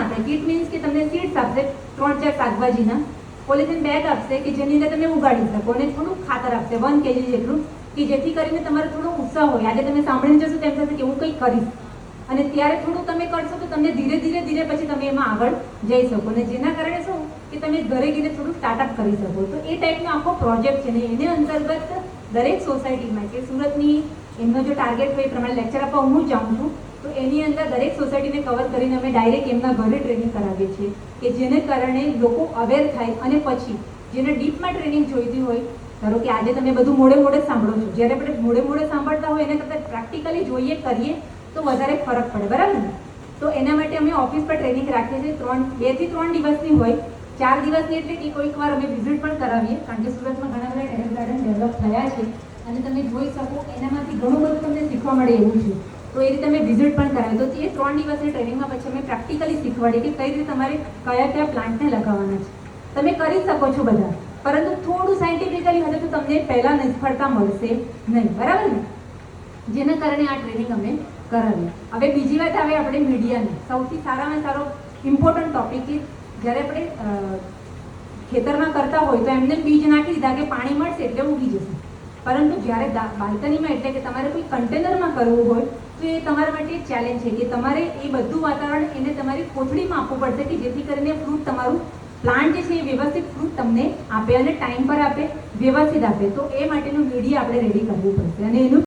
આપે. Kit means કે તમને સીડ્સ આપશે 3-4 શાકભાજીના, પોલિથીન બેગ આપશે કે જેની અંદર તમે ઉગાડી શકો, અને થોડુંક ખાતર આપશે 1 kg જેટલું, કે જેથી કરીને તમારો થોડો ઉત્સાહ હોય. આજે તમે સાંભળીને જશો તેમ થશે કે હું કંઈક કરીશ, અને ત્યારે થોડું તમે કરશો તો તમને ધીરે ધીરે પછી તમે એમાં આગળ જઈ શકો, અને જેના કારણે શું કે તમે ઘરે ગઈને થોડું સ્ટાર્ટઅપ કરી શકો. તો એ ટાઈપનો આખો પ્રોજેક્ટ છે ને એને અંતર્ગત દરેક સોસાયટીમાં કે સુરતની એમનો જો ટાર્ગેટ હોય એ પ્રમાણે લેક્ચર આપવા હું જ જાઉં છું, તો એની અંદર દરેક સોસાયટીને કવર કરીને અમે ડાયરેક્ટ એમના ઘરે ટ્રેનિંગ કરાવીએ છીએ, કે જેને કારણે લોકો અવેર થાય. અને પછી જેને ડીપમાં ટ્રેનિંગ જોઈતી હોય, ધારો કે આજે તમે બધું મોડે સાંભળો છો, જ્યારે આપણે મોડે સાંભળતા હોય એના કરતાં પ્રેક્ટિકલી જોઈએ કરીએ તો વધારે ફરક પડે, બરાબર ને? તો એના માટે અમે ઓફિસ પર ટ્રેનિંગ રાખીએ છીએ. 2 થી 3 દિવસની હોય. 4 દિવસની એટલે કે કોઈક વાર અમે વિઝિટ પણ કરાવીએ, કારણ કે સુરતમાં ઘણા બધા ટેરેસ ગાર્ડન ડેવલપ થયા છે અને તમે જોઈ શકો એનામાંથી ઘણું બધું તમને શીખવા મળે એવું છે. તો એ રીતે અમે વિઝિટ પણ કરાવીએ. તો એ 3 દિવસની ટ્રેનિંગમાં પછી અમે પ્રેક્ટિકલી શીખવાડીએ કે કઈ રીતે તમારે કયા પ્લાન્ટને લગાવવાના છે. તમે કરી શકો છો બધા, પરંતુ થોડું સાયન્ટિફિકલી હશે તો તમને પહેલા નિષ્ફળતા મળશે નહીં, બરાબર ને? જેના કારણે આ ટ્રેનિંગ અમે કરાવીએ. હવે બીજી વાત આવે આપણે મીડિયાની. સૌથી સારામાં સારો ઇમ્પોર્ટન્ટ ટોપિક કે જ્યારે આપણે ખેતરમાં કરતા હોય તો એમને બીજ નાખી દીધા કે પાણી મળશે એટલે ઉગી જશે, પરંતુ જ્યારે બાલ્કનીમાં એટલે કે તમારે કોઈ કન્ટેનરમાં કરવું હોય તો એ તમારા માટે એક ચેલેન્જ છે કે તમારે એ બધું વાતાવરણ એને તમારી કોથળીમાં આપવું પડશે કે જેથી કરીને ફ્રૂટ તમારું પ્લાન્ટ જે છે એ વ્યવસ્થિત ફ્રૂટ તમને આપે અને ટાઈમ પર આપે, વ્યવસ્થિત આપે. તો એ માટેનું મીડિયા આપણે રેડી કરવું પડશે, અને એનું